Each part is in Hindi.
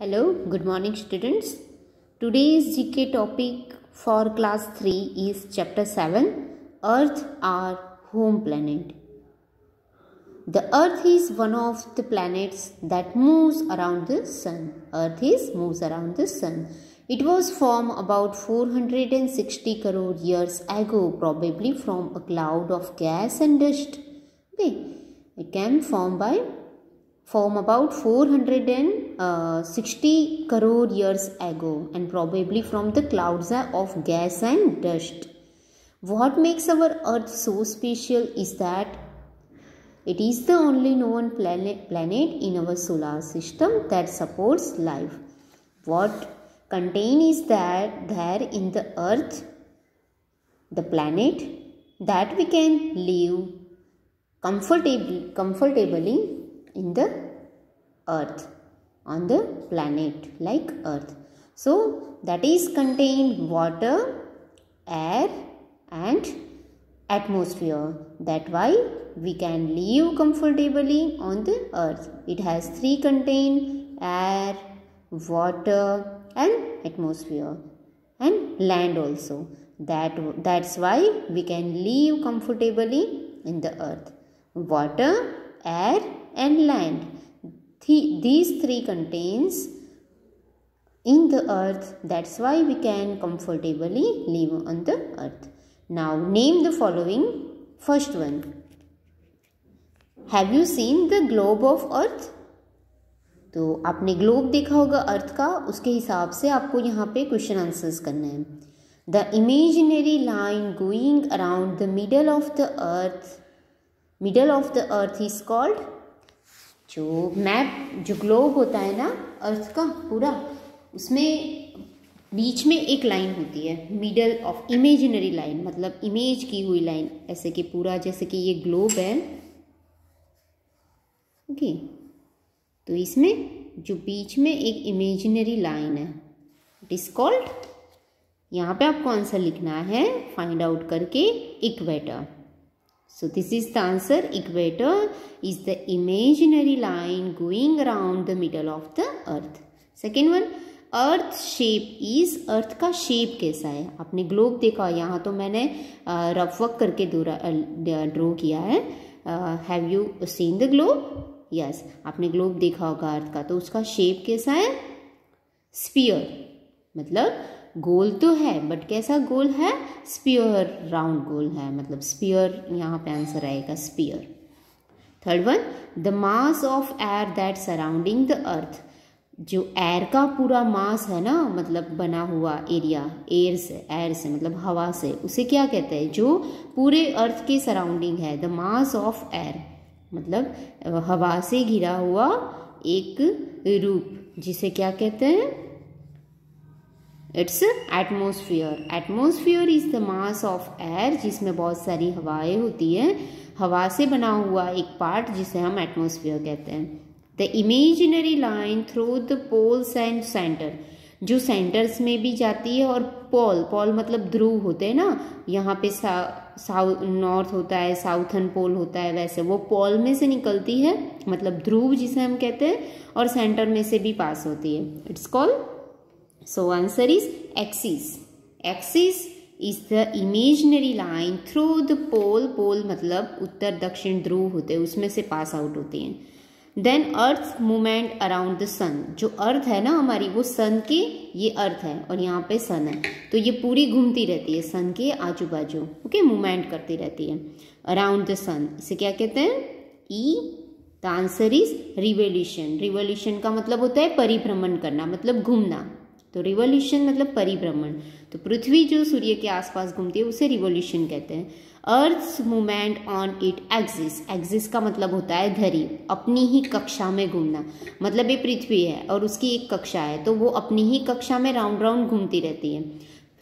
Hello, good morning students. Today's GK topic for class 3 is chapter 7, Earth, our home planet. The Earth is one of the planets that moves around the sun. Moves around the sun. It was formed about 460 crore years ago, probably from a cloud of gas and dust. Okay, it can form about 460 crore years ago and probably from the clouds of gas and dust. What makes our Earth so special is that it is the only known planet in our solar system that supports life. What contained is that there in the Earth, the planet, that we can live comfortably in the Earth, on the planet like Earth. So that is contained water, air and atmosphere. That why we can live comfortably on the Earth. It has three contained: air, water and atmosphere, and land also. That's why we can live comfortably in the Earth. Water, air and land. These three contains in the Earth. That's why we can comfortably live on the Earth. Now name the following. First one. Have you seen the globe of Earth? तो आपने ग्लोब देखा होगा अर्थ का, उसके हिसाब से आपको यहाँ पे क्वेश्चन आंसर्स करना है. The imaginary line going around the middle of the earth is called. जो मैप, जो ग्लोब होता है ना अर्थ का पूरा, उसमें बीच में एक लाइन होती है, मिडल ऑफ इमेजिनरी लाइन, मतलब इमेज की हुई लाइन, ऐसे कि पूरा जैसे कि ये ग्लोब है. ओके, तो इसमें जो बीच में एक इमेजिनरी लाइन है, इट इज कॉल्ड, यहाँ पे आपको आंसर लिखना है फाइंड आउट करके, equator. So this is the answer. Equator is the imaginary line going around the middle of the earth. Second one, earth shape is, earth का shape कैसा है. आपने ग्लोब देखा, यहाँ तो मैंने रफ वर्क करके ड्रॉ किया है. Have you seen the globe? Yes, आपने ग्लोब देखा होगा अर्थ का, तो उसका शेप कैसा है? स्फीयर, मतलब गोल तो है बट कैसा गोल है? स्फीयर, राउंड गोल है, मतलब स्फीयर यहाँ पे आंसर आएगा, sphere. Third one, the mass of air that surrounding the earth. जो एयर का पूरा मास है ना, मतलब बना हुआ एरिया, एयर से मतलब हवा से, उसे क्या कहते हैं? जो पूरे अर्थ के सराउंडिंग है. द मास ऑफ एयर मतलब हवा से घिरा हुआ एक रूप, जिसे क्या कहते हैं? It's atmosphere. Atmosphere is the mass of air, जिसमें बहुत सारी हवाएं होती हैं, हवा से बना हुआ एक पार्ट जिसे हम एटमोसफियर कहते हैं. The imaginary line through the poles and centre, जो सेंटर्स में भी जाती है, और पोल मतलब ध्रुव होते हैं ना, यहाँ पे साउथ नॉर्थ होता है, साउथर्न पोल होता है, वैसे वो पोल में से निकलती है, मतलब ध्रुव जिसे हम कहते हैं, और सेंटर में से भी पास होती है. It's called, so answer is axis. Axis is the imaginary line through the pole मतलब उत्तर दक्षिण ध्रुव होते हैं, उसमें से पास आउट होते हैं. Then earth movement around the sun. जो अर्थ है ना हमारी, वो सन के, ये अर्थ है और यहाँ पे सन है, तो ये पूरी घूमती रहती है सन के आजू बाजू. ओके, मूवमेंट करती रहती है अराउंड द सन. इसे क्या कहते हैं? ई. The answer is revolution. Revolution का मतलब होता है परिभ्रमण करना, मतलब घूमना. तो रिवोल्यूशन मतलब परिभ्रमण. तो पृथ्वी जो सूर्य के आसपास घूमती है उसे रिवोल्यूशन कहते हैं. Earth's movement on it axis. Axis का मतलब होता है धरी, अपनी ही कक्षा में घूमना. मतलब ये पृथ्वी है और उसकी एक कक्षा है, तो वो अपनी ही कक्षा में राउंड राउंड घूमती रहती है.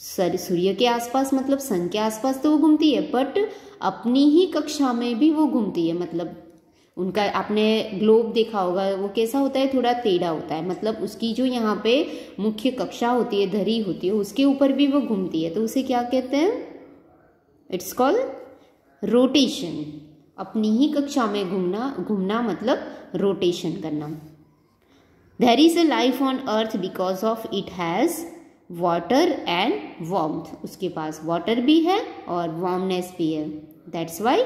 सूर्य के आसपास मतलब सन के आसपास तो वो घूमती है, बट अपनी ही कक्षा में भी वो घूमती है. मतलब उनका, आपने ग्लोब देखा होगा, वो कैसा होता है? थोड़ा टेढ़ा होता है, मतलब उसकी जो यहाँ पे मुख्य कक्षा होती है, धरी होती है, उसके ऊपर भी वो घूमती है, तो उसे क्या कहते हैं? It's called rotation. अपनी ही कक्षा में घूमना मतलब रोटेशन करना. There is a life on earth because of it has water and warmth, उसके पास वाटर भी है और वार्मनेस भी है, that's why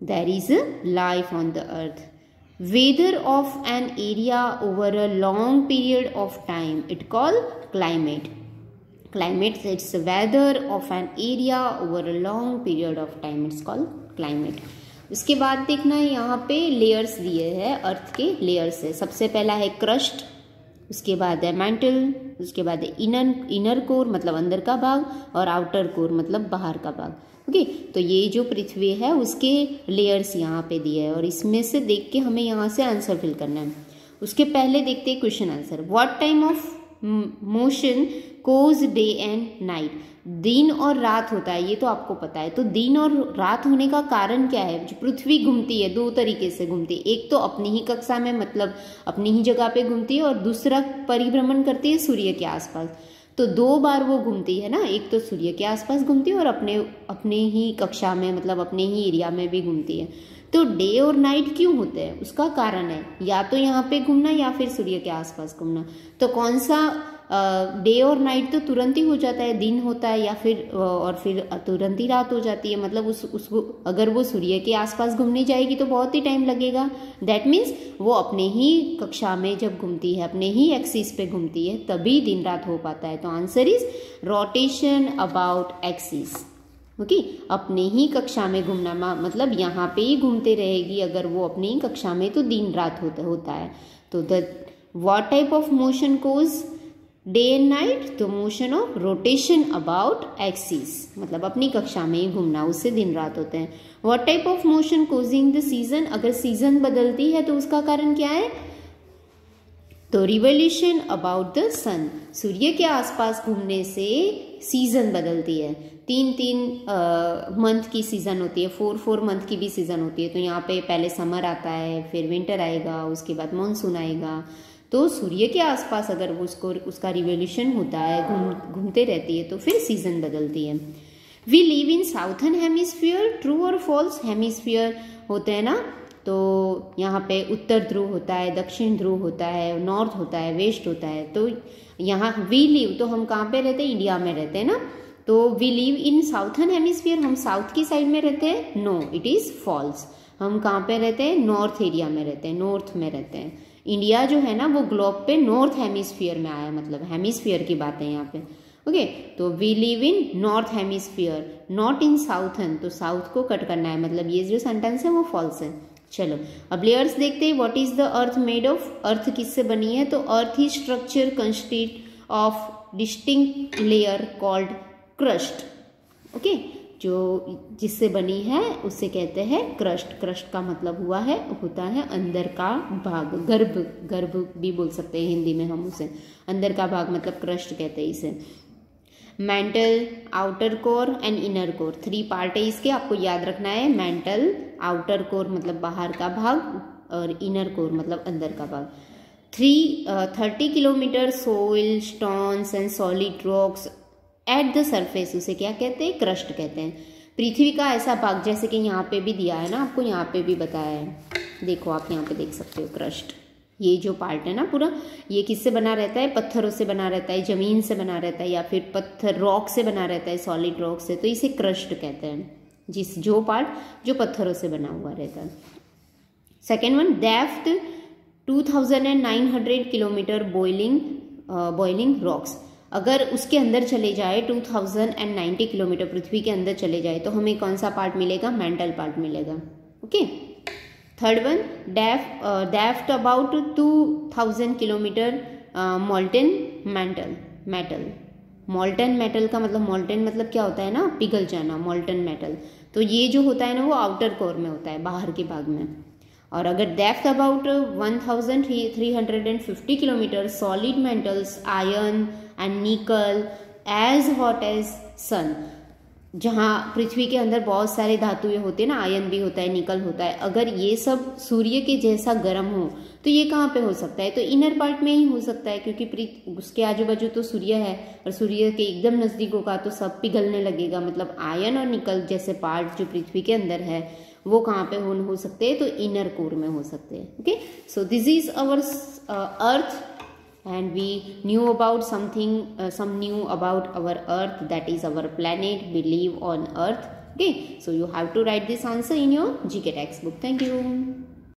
there is a life on the earth. Weather of an area over a long period of time it call climate. Climate, it's the weather of an area over a long period of time, it's called climate। उसके बाद देखना है यहाँ पे लेयर्स दिए हैं, अर्थ के लेयर्स है। सबसे पहला है क्रस्ट, उसके बाद है मैंटल, उसके बाद है इनर कोर मतलब अंदर का भाग, और आउटर कोर मतलब बाहर का भाग। ओके, तो ये जो पृथ्वी है उसके लेयर्स यहाँ पे दिए हैं, और इसमें से देख के हमें यहाँ से आंसर फिल करना है। उसके पहले देखते हैं question answer. What time of motion cause day and night, दिन और रात होता है, ये तो आपको पता है। तो दिन और रात होने का कारण क्या है? जो पृथ्वी घूमती है दो तरीके से घूमती है, एक तो अपनी ही कक्षा में मतलब अपनी ही जगह पे घूमती है, और दूसरा परिभ्रमण करती है सूर्य के आसपास। तो दो बार वो घूमती है ना, एक तो सूर्य के आसपास घूमती है और अपने ही कक्षा में मतलब अपने ही एरिया में भी घूमती है। तो डे और नाइट क्यों होते हैं उसका कारण है या तो यहाँ पे घूमना या फिर सूर्य के आसपास घूमना। तो कौन सा डे और नाइट तो तुरंत ही हो जाता है, दिन होता है या फिर और फिर तुरंत ही रात हो जाती है। मतलब उसको अगर वो सूर्य के आसपास घूमने जाएगी तो बहुत ही टाइम लगेगा। दैट मीन्स वो अपने ही कक्षा में जब घूमती है, अपने ही एक्सिस पे घूमती है, तभी दिन रात हो पाता है। तो answer is rotation about axis. Okay, अपने ही कक्षा में घूमना मतलब यहाँ पे ही घूमते रहेगी अगर वो अपनी ही कक्षा में, तो दिन रात होता है। तो the what type of motion cause day and night, तो motion of rotation about axis मतलब अपनी कक्षा में ही घूमना, उससे दिन रात होते हैं। What type of motion causing the season, अगर सीजन बदलती है तो उसका कारण क्या है? तो रिवोल्यूशन अबाउट द सन, सूर्य के आसपास घूमने से सीजन बदलती है। 3 मंथ की सीजन होती है, 4 मंथ की भी सीजन होती है। तो यहाँ पे पहले समर आता है, फिर विंटर आएगा, उसके बाद मानसून आएगा। तो सूर्य के आसपास अगर उसका रिवोल्यूशन होता है, घूमते रहती है, तो फिर सीजन बदलती है। We live in southern hemisphere, true और फॉल्स? हेमिस्फीयर होते हैं ना, तो यहाँ पे उत्तर ध्रुव होता है, दक्षिण ध्रुव होता है, नॉर्थ होता है, वेस्ट होता है। तो यहाँ वी लिव, तो हम कहाँ पे रहते हैं? इंडिया में रहते हैं ना। तो we live in southern hemisphere, हम साउथ की साइड में रहते हैं? No, it is false. हम कहाँ पे रहते हैं? नॉर्थ एरिया में रहते हैं, नॉर्थ में रहते हैं। इंडिया जो है ना वो ग्लोब पे नॉर्थ हेमिस्फीयर में आया, मतलब हेमिस्फीयर की बात है यहाँ पे। ओके, तो we live in north hemisphere, not in southern, तो साउथ को कट करना है, मतलब ये जो सेंटेंस है वो फॉल्स है। चलो अब लेयर्स देखते हैं। What is the earth made of, earth किससे बनी है? तो अर्थ ही structure consist of distinct layer called crust. Okay, जो जिससे बनी है उसे कहते हैं क्रस्ट। क्रस्ट का मतलब होता है अंदर का भाग, गर्भ भी बोल सकते हैं हिंदी में हम उसे। अंदर का भाग मतलब क्रस्ट कहते हैं इसे। Mental, outer core and inner core, 3 part है इसके, आपको याद रखना है। मेंटल, आउटर कोर मतलब बाहर का भाग, और इनर कोर मतलब अंदर का भाग। 30 kilometre soil, stones and solid rocks at the surface, उसे क्या कहते हैं? क्रस्ट कहते हैं। पृथ्वी का ऐसा भाग, जैसे कि यहाँ पे भी दिया है ना, आपको यहाँ पे भी बताया है, देखो आप यहाँ पे देख सकते हो क्रस्ट। ये जो पार्ट है ना पूरा, ये किससे बना रहता है? पत्थरों से बना रहता है, जमीन से बना रहता है, या फिर पत्थर रॉक से बना रहता है, सॉलिड रॉक से, तो इसे क्रस्ट कहते हैं। जो पार्ट जो पत्थरों से बना हुआ रहता है। Second one, depth 2900 kilometre boiling rocks, अगर उसके अंदर चले जाए 2090 किलोमीटर पृथ्वी के अंदर चले जाए तो हमें कौन सा पार्ट मिलेगा? मेंटल पार्ट मिलेगा। Okay, third one, depth about 2000 kilometre molten metal. Molten metal का मतलब, मोल्टेन मतलब क्या होता है ना? पिघल जाना, मोल्टेन मेटल। तो ये जो होता है ना वो आउटर कोर में होता है, बाहर के भाग में। और अगर depth about 1350 kilometre, solid metals, iron and nickel as hot as sun, जहाँ पृथ्वी के अंदर बहुत सारे धातुएं होते हैं ना, आयरन भी होता है, निकल होता है, अगर ये सब सूर्य के जैसा गर्म हो तो ये कहाँ पे हो सकता है? तो इनर पार्ट में ही हो सकता है, क्योंकि उसके आजू बाजू तो सूर्य है, और सूर्य के एकदम नजदीक होगा तो सब पिघलने लगेगा। मतलब आयरन और निकल जैसे पार्ट जो पृथ्वी के अंदर है वो कहाँ पे हो सकते हैं? तो इनर कोर में हो सकते हैं। Okay, so this is our earth and we knew about something, some new about our earth, that is our planet. We live on earth. Okay, so you have to write this answer in your GK textbook. Thank you.